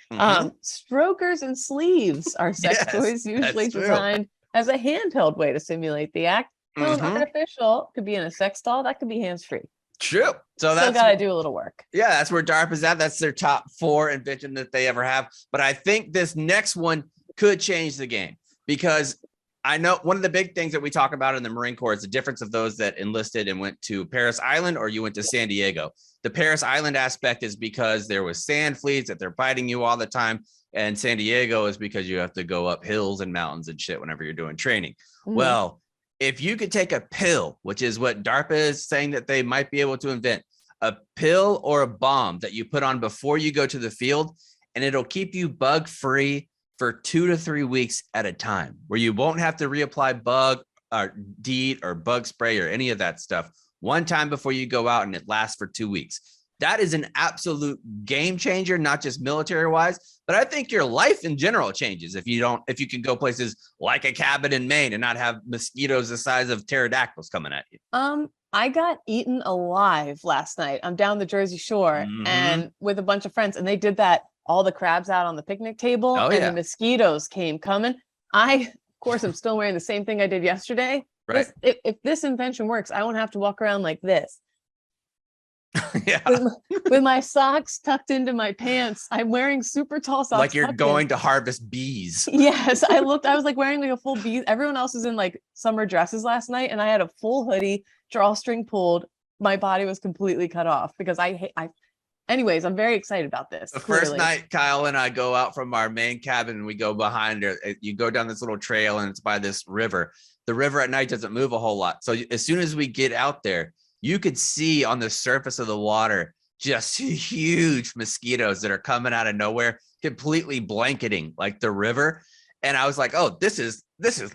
Strokers and sleeves are sex toys usually designed as a handheld way to simulate the act. Well, artificial could be in a sex doll. That could be hands-free. True. So that's got to do a little work. Yeah, that's where DARPA's at. That's their top 4 invention that they ever have. But I think this next one could change the game because I know one of the big things that we talk about in the Marine Corps is the difference of those that enlisted and went to Paris Island or you went to San Diego. The Paris Island aspect is because there was sand fleas that they're biting you all the time. And San Diego is because you have to go up hills and mountains and shit whenever you're doing training. Well, if you could take a pill, which is what DARPA is saying that they might be able to invent, a pill or a bomb that you put on before you go to the field, and it'll keep you bug free for 2 to 3 weeks at a time, where you won't have to reapply bug or DEET or bug spray or any of that stuff one time before you go out, and it lasts for 2 weeks. That is an absolute game changer, not just military wise, but I think your life in general changes if you can go places like a cabin in Maine and not have mosquitoes the size of pterodactyls coming at you. I got eaten alive last night. I'm down the Jersey Shore and with a bunch of friends, and they did that. All the crabs out on the picnic table and the mosquitoes came coming. Of course, I'm still wearing the same thing I did yesterday. Right. If this invention works, I won't have to walk around like this. With my socks tucked into my pants. I'm wearing super tall socks. Like you're going to harvest bees. Yes. I was like wearing like a full bee. Everyone else was in like summer dresses last night. And I had a full hoodie, drawstring pulled. My body was completely cut off because anyways, I'm very excited about this. The first night, Kyle and I go out from our main cabin and we go behind there. You go down this little trail and it's by this river. The river at night doesn't move a whole lot. So as soon as we get out there, you could see on the surface of the water just huge mosquitoes that are coming out of nowhere, completely blanketing like the river. And I was like, oh, this is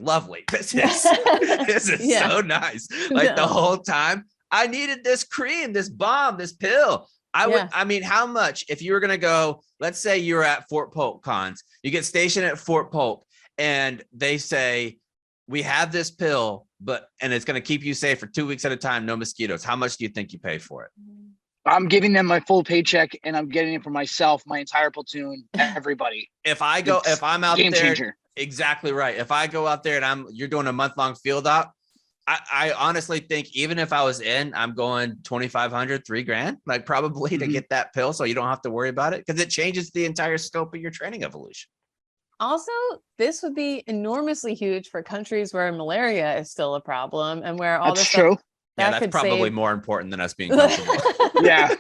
lovely. This is so nice. Like the whole time I needed this cream, this bomb, this pill. I mean, how much if you were going to go, let's say you're at Fort Polk cons, you get stationed at Fort Polk and they say, we have this pill, and it's going to keep you safe for 2 weeks at a time. No mosquitoes. How much do you think you pay for it? I'm giving them my full paycheck and I'm getting it for myself, my entire platoon, everybody. If I'm out game there, changer. Exactly right. If I go out there and you're doing a month-long field op, I honestly think even if I was in, I'm going 2,500, $3,000, like probably to get that pill, so you don't have to worry about it, because it changes the entire scope of your training evolution. Also, this would be enormously huge for countries where malaria is still a problem and where all That's this true. stuff Yeah, that's could probably save. more important than us being comfortable. Yeah.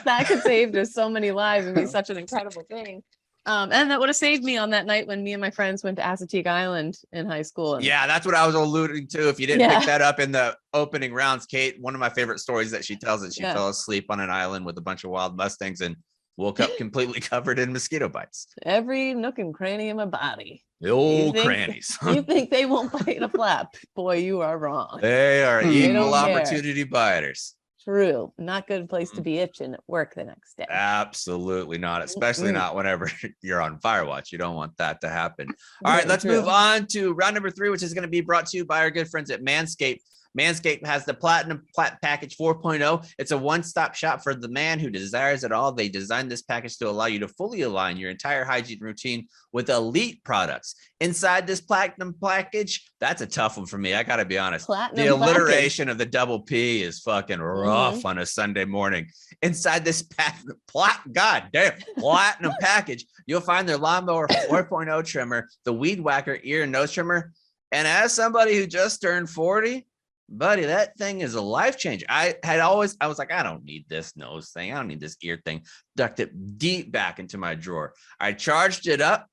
That could save just so many lives and be such an incredible thing. And that would have saved me on that night when me and my friends went to Assateague Island in high school. And Yeah, that's what I was alluding to. If you didn't pick that up in the opening rounds, Kate, one of my favorite stories that she tells is she fell asleep on an island with a bunch of wild mustangs and woke up completely covered in mosquito bites. Every nook and cranny of my body. The old crannies. You think they won't bite a flap? Boy, you are wrong. They are equal don't care. opportunity biters. True. Not good place to be itching at work the next day. Absolutely not, especially not whenever you're on fire watch. You don't want that to happen. All right, let's move on to round number 3, which is going to be brought to you by our good friends at Manscaped. Manscaped has the Platinum Package 4.0. It's a one-stop shop for the man who desires it all. They designed this package to allow you to fully align your entire hygiene routine with elite products. Inside this Platinum Package, that's a tough one for me. I got to be honest. The alliteration of the double P is fucking rough on a Sunday morning. Inside this Platinum Package, you'll find their Lawnmower 4.0 trimmer, the Weed Whacker ear and nose trimmer. And as somebody who just turned 40, buddy, that thing is a life changer. I was like, I don't need this nose thing. I don't need this ear thing. Ducked it deep back into my drawer. I charged it up,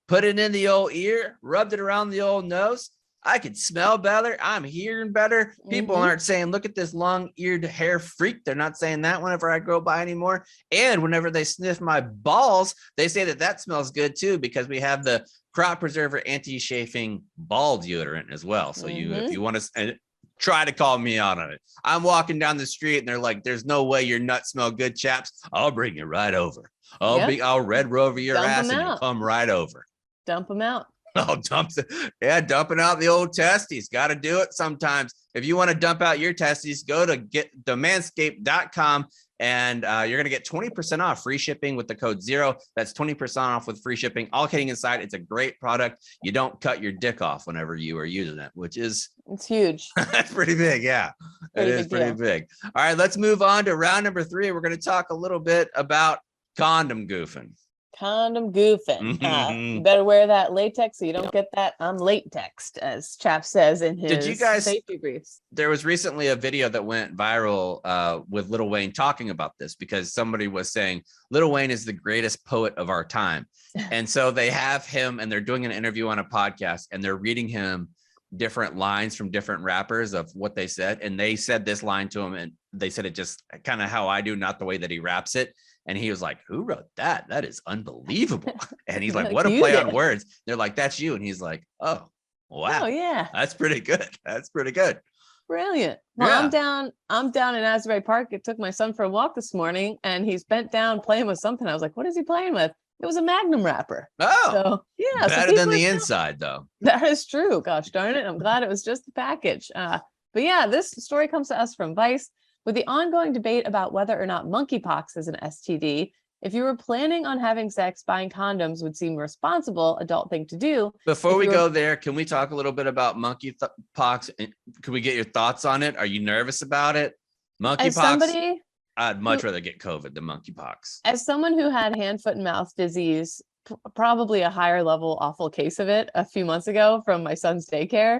put it in the old ear, rubbed it around the old nose. I could smell better. I'm hearing better. People aren't saying, look at this long-eared hair freak. They're not saying that whenever I go by anymore. And whenever they sniff my balls, they say that smells good too, because we have the Crop Preserver anti-chafing ball deodorant as well. So if you want to try to call me out on it. I'm walking down the street and they're like, there's no way your nuts smell good, chaps. I'll bring you right over. I'll Red Rover your ass and you'll come right over. Dump them out. Oh, dumping out the old testes. Got to do it sometimes. If you want to dump out your testes, go to manscaped.com and you're going to get 20% off free shipping with the code 0. That's 20% off with free shipping. All kidding aside, it's a great product. You don't cut your dick off whenever you are using it, which is it's huge. That's pretty big. Yeah, it is pretty big. All right, let's move on to round number 3. We're going to talk a little bit about condom goofing. Condom goofing. You better wear that latex so you don't get that latex, as Chap says in his safety briefs. There was recently a video that went viral with Lil Wayne talking about this, because somebody was saying Lil Wayne is the greatest poet of our time. And so they have him and they're doing an interview on a podcast and they're reading him different lines from different rappers of what they said. And they said this line to him and they said it just kind of how I do, not the way that he raps it. And he was like, who wrote that? That is unbelievable. And he's like, what a play on words. They're like, that's you. And he's like, oh, wow. Oh, yeah. That's pretty good. That's pretty good. Brilliant. Well, yeah. I'm down in Asbury Park. I took my son for a walk this morning and he's bent down playing with something. I was like, what is he playing with? It was a Magnum wrapper. Oh, so, yeah. Better than the inside, though. That is true. Gosh darn it. I'm glad it was just the package. But yeah, this story comes to us from Vice. With the ongoing debate about whether or not monkeypox is an STD, if you were planning on having sex, buying condoms would seem a responsible adult thing to do. Before we go there, can we talk a little bit about monkeypox? Can we get your thoughts on it? Are you nervous about it? Monkeypox? I'd much rather get COVID than monkeypox. As someone who had hand, foot, and mouth disease, probably a higher level awful case of it a few months ago from my son's daycare.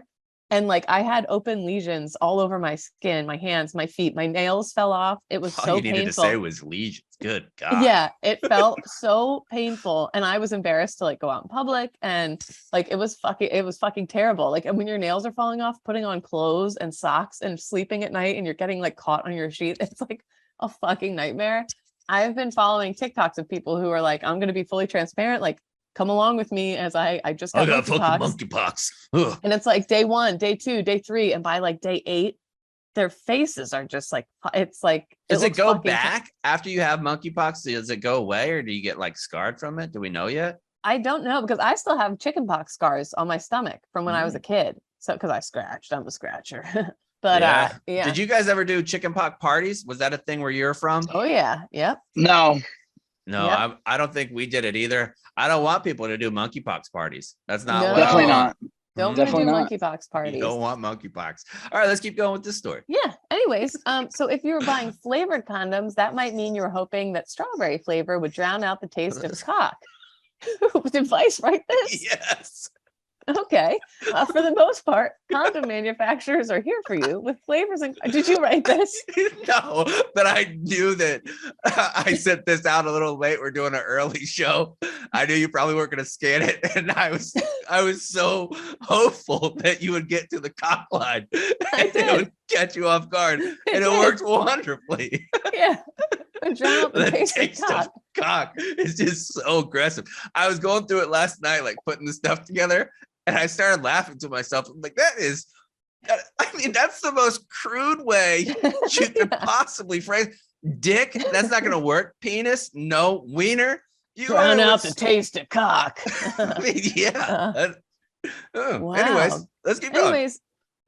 And like I had open lesions all over my skin, my hands, my feet, my nails fell off. It was so painful. All you needed to say was lesions. Good God. Yeah, it felt so painful. And I was embarrassed to like go out in public. And like it was fucking terrible. Like, and when your nails are falling off, putting on clothes and socks and sleeping at night and you're getting like caught on your sheet, it's like a fucking nightmare. I've been following TikToks of people who are like, I'm going to be fully transparent. Like, come along with me as I just got monkeypox. And it's like day 1, day 2, day 3. And by like day 8, their faces are just like, it's like. Does it go back after you have monkeypox? Does it go away or do you get like scarred from it? Do we know yet? I don't know because I still have chickenpox scars on my stomach from when I was a kid. So, because I scratched, I'm a scratcher. But yeah. Did you guys ever do chickenpox parties? Was that a thing where you're from? Oh yeah. Yep. No, I don't think we did it either. I don't want people to do monkeypox parties. That's not definitely not. Don't want to Definitely do not. monkeypox You parties. don't want monkeypox. All right, let's keep going with this story. Yeah. Anyways, so if you were buying flavored condoms, that might mean you were hoping that strawberry flavor would drown out the taste of cock. Did Vice write this? Yes. Okay. For the most part, condom manufacturers are here for you with flavors. And did you write this? No, but I knew that I sent this out a little late. We're doing an early show. I knew you probably weren't going to scan it, and I was so hopeful that you would get to the cock line. I and it would did. catch you off guard, and it did. worked wonderfully. Yeah. Drown out the The taste of taste of cock. cock is just so aggressive. I was going through it last night, like putting the stuff together, and I started laughing to myself. I'm like, I mean, that's the most crude way you could possibly phrase. Dick, that's not gonna work. Penis, no. Wiener, you Drown out the taste of cock. I mean, yeah. Wow. Anyways, let's keep going. Anyways,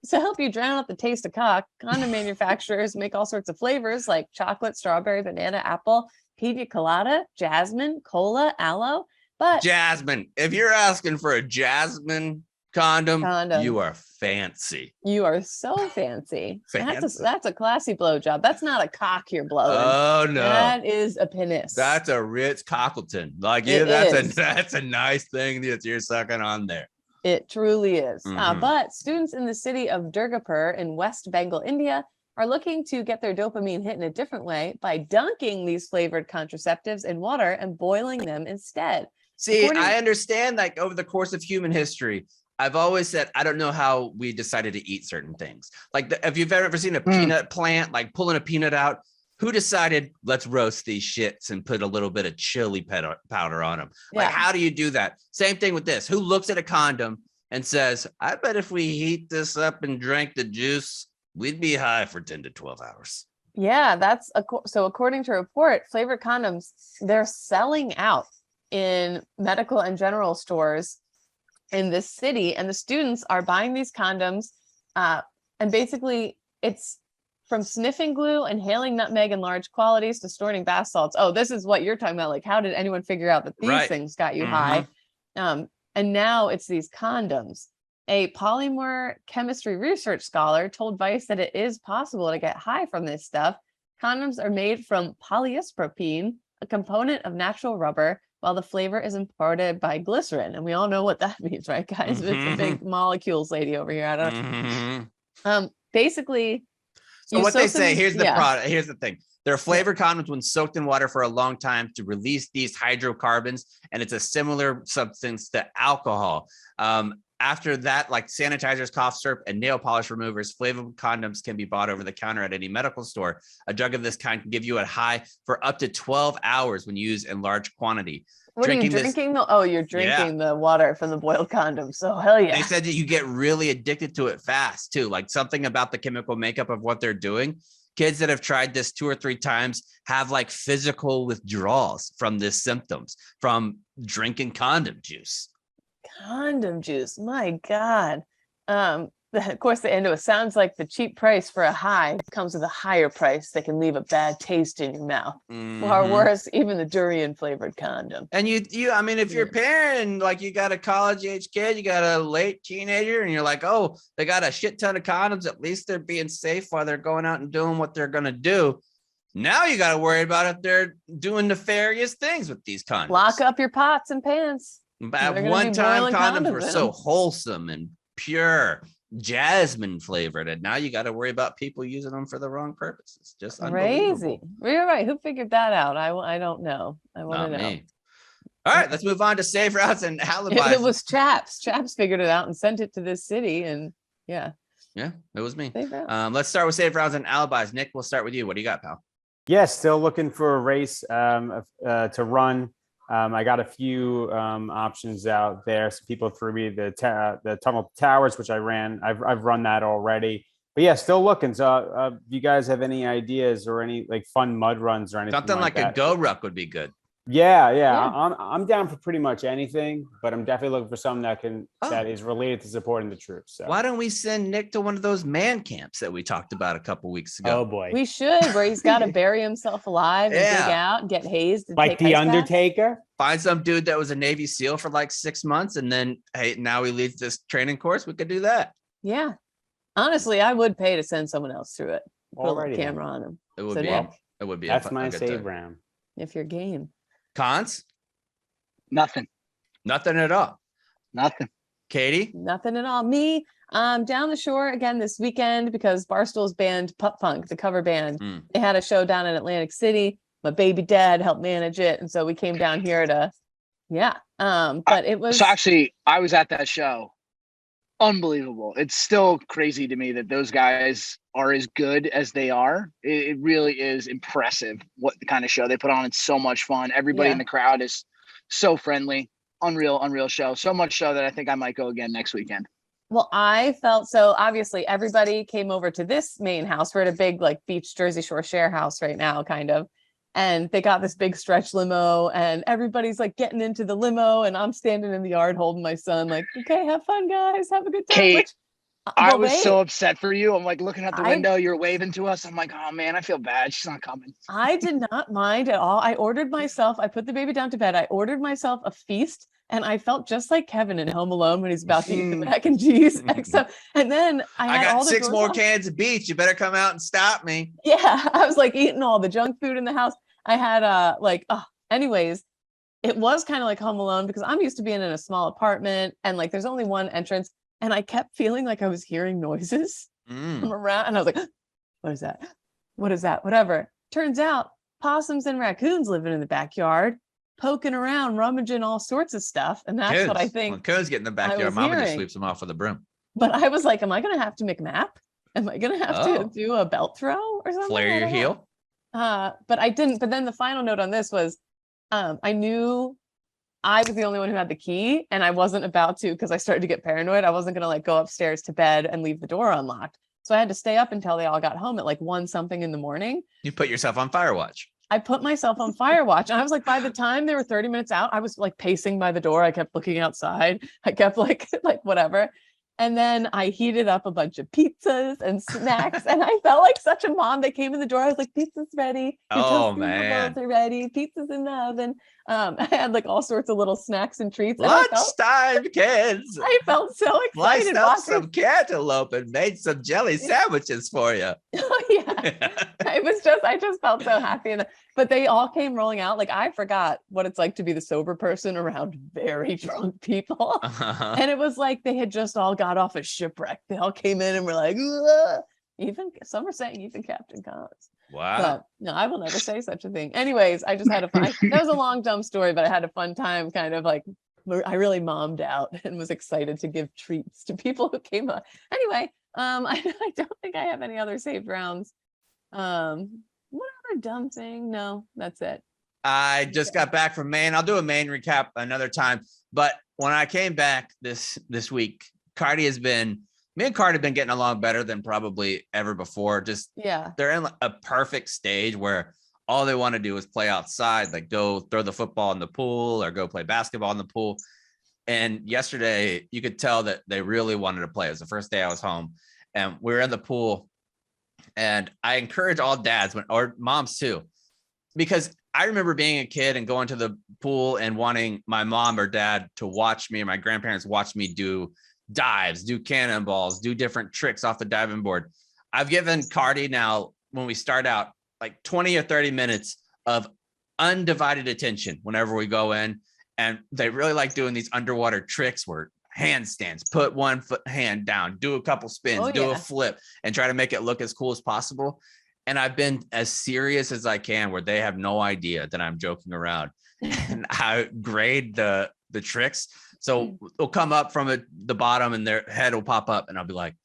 to help you drown out the taste of cock, condom manufacturers make all sorts of flavors like chocolate, strawberry, banana, apple, pina colada, jasmine, cola, aloe. But Jasmine, if you're asking for a jasmine condom, you are fancy. you are so fancy. Fancy. That's a classy blowjob. That's not a cock you're blowing. Oh no. That is a penis. That's a Ritz Cockleton. Like It is. that's a nice thing that you're sucking on there. It truly is. Mhm. But students in the city of Durgapur in West Bengal, India, are looking to get their dopamine hit in a different way by dunking these flavored contraceptives in water and boiling them instead. See, According- I understand, like, over the course of human history, I've always said, I don't know how we decided to eat certain things. Like, if you've ever seen a peanut plant, like pulling a peanut out, who decided, let's roast these shits and put a little bit of chili powder on them? Like, Yeah. how do you do that? Same thing with this. Who looks at a condom and says, I bet if we heat this up and drank the juice, we'd be high for 10 to 12 hours. Yeah, so according to a report, flavored condoms, they're selling out in medical and general stores in this city, and the students are buying these condoms, and basically it's from sniffing glue, inhaling nutmeg in large quantities, to storing bath salts. Oh, this is what you're talking about. Like, how did anyone figure out that these Right. things got you Mhm. high? And now it's these condoms. A polymer chemistry research scholar told Vice that it is possible to get high from this stuff. Condoms are made from polyisopropene, a component of natural rubber, while the flavor is imported by glycerin. And we all know what that means, right, guys? It's the big molecules lady over here. I don't basically. So you what soak they say, them- here's the yeah. product. Here's the thing. They're flavored condoms when soaked in water for a long time to release these hydrocarbons. And it's a similar substance to alcohol. After that, like sanitizers, cough syrup, and nail polish removers, flavored condoms can be bought over the counter at any medical store. A drug of this kind can give you a high for up to 12 hours when used in large quantity. What are you drinking this- drinking? You're drinking the water from the boiled condom. So hell yeah. They said that you get really addicted to it fast too. Like, something about the chemical makeup of what they're doing. Kids that have tried this 2 or 3 times have like physical withdrawals from this symptoms from drinking condom juice. Condom juice. My God. Of course, the end of it sounds like the cheap price for a high comes with a higher price that can leave a bad taste in your mouth. Or Mhm. worse, even the durian flavored condom. And I mean, if you're a parent, like you got a college age kid, you got a late teenager, and you're like, oh, they got a shit ton of condoms. At least they're being safe while they're going out and doing what they're going to do. Now you got to worry about if they're doing nefarious things with these condoms. Lock up your pots and pans. At They're gonna one be time, boiling condoms condoms were in so 'em. wholesome and pure, jasmine flavored, and now you got to worry about people using them for the wrong purposes. Just unbelievable. Crazy. You're right. Who figured that out? I don't know. I want Not to know. me. All right, let's move on to safe routes and alibis. It was Chaps. Chaps figured it out and sent it to this city. And yeah. Yeah, it was me. Safe routes. Let's start with safe routes and alibis. Nick, we'll start with you. What do you got, pal? Yeah, still looking for a race to run. I got a few options out there. Some people threw me the Tunnel Towers, which I ran. I've run that already. But yeah, still looking. So, do you guys have any ideas or any like fun mud runs or anything? Something like a that? go ruck would be good. Yeah, Yeah. I'm down for pretty much anything, but I'm definitely looking for something that is related to supporting the troops. So. Why don't we send Nick to one of those man camps that we talked about a couple weeks ago? Oh boy, We should, where he's got to bury himself alive and dig Yeah. out and get hazed. And like take the ice baths. Undertaker. Find some dude that was a Navy SEAL for like 6 months, and then hey, now he leads this training course. We could do that. Yeah. Honestly, I would pay to send someone else through it. Put a Alrighty little then. camera on him. It would So, be. Nick, It would be. That's my a good save time. round. if you're game. Cons? Nothing. Nothing at all. Nothing. Katie? Nothing at all. Me, down the shore again this weekend because Barstool's band Pup Punk, the cover band, they had a show down in Atlantic City. My baby dad helped manage it, and so we came down here to, but it was So actually, I was at that show. Unbelievable. It's still crazy to me that those guys are as good as they are. It really is impressive what the kind of show they put on. It's so much fun. Everybody in the crowd is so friendly. Unreal show. So much so that I think I might go again next weekend. Well, I felt so obviously everybody came over to this main house. We're at a big like beach Jersey Shore share house right now, kind of. And they got this big stretch limo and everybody's like getting into the limo and I'm standing in the yard holding my son like, okay, have fun, guys. Have a good time. Kate, I was wait. so upset for you. I'm like looking out the window. You're waving to us. I'm like, oh man, I feel bad. She's not coming. I did not mind at all. I put the baby down to bed. I ordered myself a feast and I felt just like Kevin in Home Alone when he's about to eat the mac and cheese. And then I had got all the 6 more doors cans of beach. You better come out and stop me. Yeah, I was like eating all the junk food in the house. I had anyways, it was kind of like Home Alone because I'm used to being in a small apartment and like there's only one entrance and I kept feeling like I was hearing noises from around and I was like, what is that? What is that? Whatever. Turns out possums and raccoons living in the backyard, poking around, rummaging all sorts of stuff. And that's what I think. When coons get in the backyard, Mama just sweeps them off with a broom. But I was like, am I going to have to McNap? Am I going to have to do a belt throw or something? Flare your heel? But I didn't. But then the final note on this was, I knew I was the only one who had the key and I wasn't about to, because I started to get paranoid. I wasn't going to like go upstairs to bed and leave the door unlocked. So I had to stay up until they all got home at like 1 something in the morning. You put yourself on fire watch. I put myself on fire watch. And I was like, by the time they were 30 minutes out, I was like pacing by the door. I kept looking outside. I kept like whatever. And then I heated up a bunch of pizzas and snacks. And I felt like such a mom. They came in the door. I was like, pizza's ready. Oh, man. Are ready. Pizza's in the oven. I had like all sorts of little snacks and treats. Lunchtime, kids. I felt so excited. Sliced up some cantaloupe and made some jelly sandwiches for you. Oh, yeah. I just felt so happy. But they all came rolling out. Like I forgot what it's like to be the sober person around very drunk people. And it was like they had just all got off a shipwreck. They all came in and were like, ugh. Even some are saying even Captain Cons. Wow. But no, I will never say such a thing. Anyways, I just had a fun. That was a long, dumb story, but I had a fun time. Kind of like I really mommed out and was excited to give treats to people who came up. Anyway, I don't think I have any other saved rounds. What other dumb thing? No, that's it. I just got back from Maine. I'll do a Maine recap another time. But when I came back this week, me and Cardi have been getting along better than probably ever before. Just they're in a perfect stage where all they want to do is play outside, like go throw the football in the pool or go play basketball in the pool. And yesterday you could tell that they really wanted to play. It was the first day I was home and we were in the pool. And I encourage all dads or moms too, because I remember being a kid and going to the pool and wanting my mom or dad to watch me or my grandparents watch me do dives, do cannonballs, do different tricks off the diving board. I've given Cardi now, when we start out, like 20 or 30 minutes of undivided attention whenever we go in. And they really like doing these underwater tricks where handstands, put one hand down, do a couple spins, a flip, and try to make it look as cool as possible. And I've been as serious as I can where they have no idea that I'm joking around. And I grade the tricks. So they'll come up from the bottom and their head will pop up and I'll be like,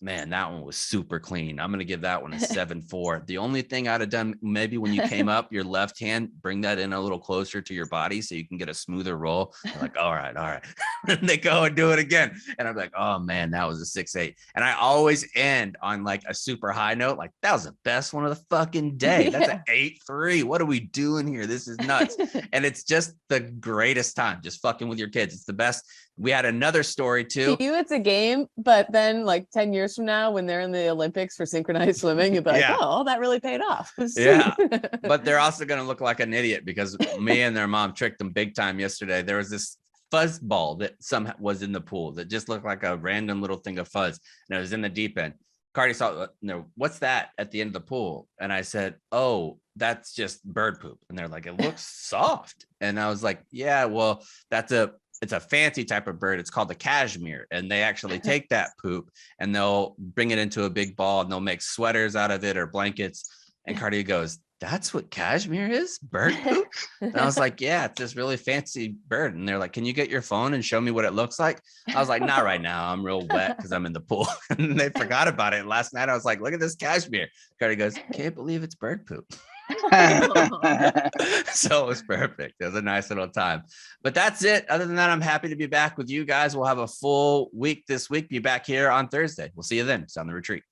man, that one was super clean. I'm going to give that one a 7.4. The only thing I'd have done maybe when you came up, your left hand, bring that in a little closer to your body so you can get a smoother roll. I'm like, all right. and they go and do it again. And I'm like, oh man, that was a 6-8. And I always end on like a super high note. Like, that was the best one of the fucking day. That's an 8-3. What are we doing here? This is nuts. And it's just the greatest time, just fucking with your kids. It's the best. We had another story too. To you, it's a game, but then like 10 years from now, when they're in the Olympics for synchronized swimming, you'll be like, oh, that really paid off. Yeah. But they're also going to look like an idiot because me and their mom tricked them big time yesterday. There was this fuzz ball that was in the pool that just looked like a random little thing of fuzz, and it was in the deep end. Cardi saw, what's that at the end of the pool? And I said, oh, that's just bird poop. And they're like, it looks soft. And I was like, yeah, well, it's a fancy type of bird. It's called the cashmere. And they actually take that poop and they'll bring it into a big ball and they'll make sweaters out of it or blankets. And Cardi goes, that's what cashmere is? Bird poop? And I was like, yeah, it's this really fancy bird. And they're like, can you get your phone and show me what it looks like? I was like, not right now. I'm real wet because I'm in the pool. And they forgot about it. And last night I was like, look at this cashmere. Cardi goes, can't believe it's bird poop. So it was perfect. It was a nice little time. But that's it. Other than that, I'm happy to be back with you guys. We'll have a full week this week. Be back here on Thursday. We'll see you then. It's on the retreat.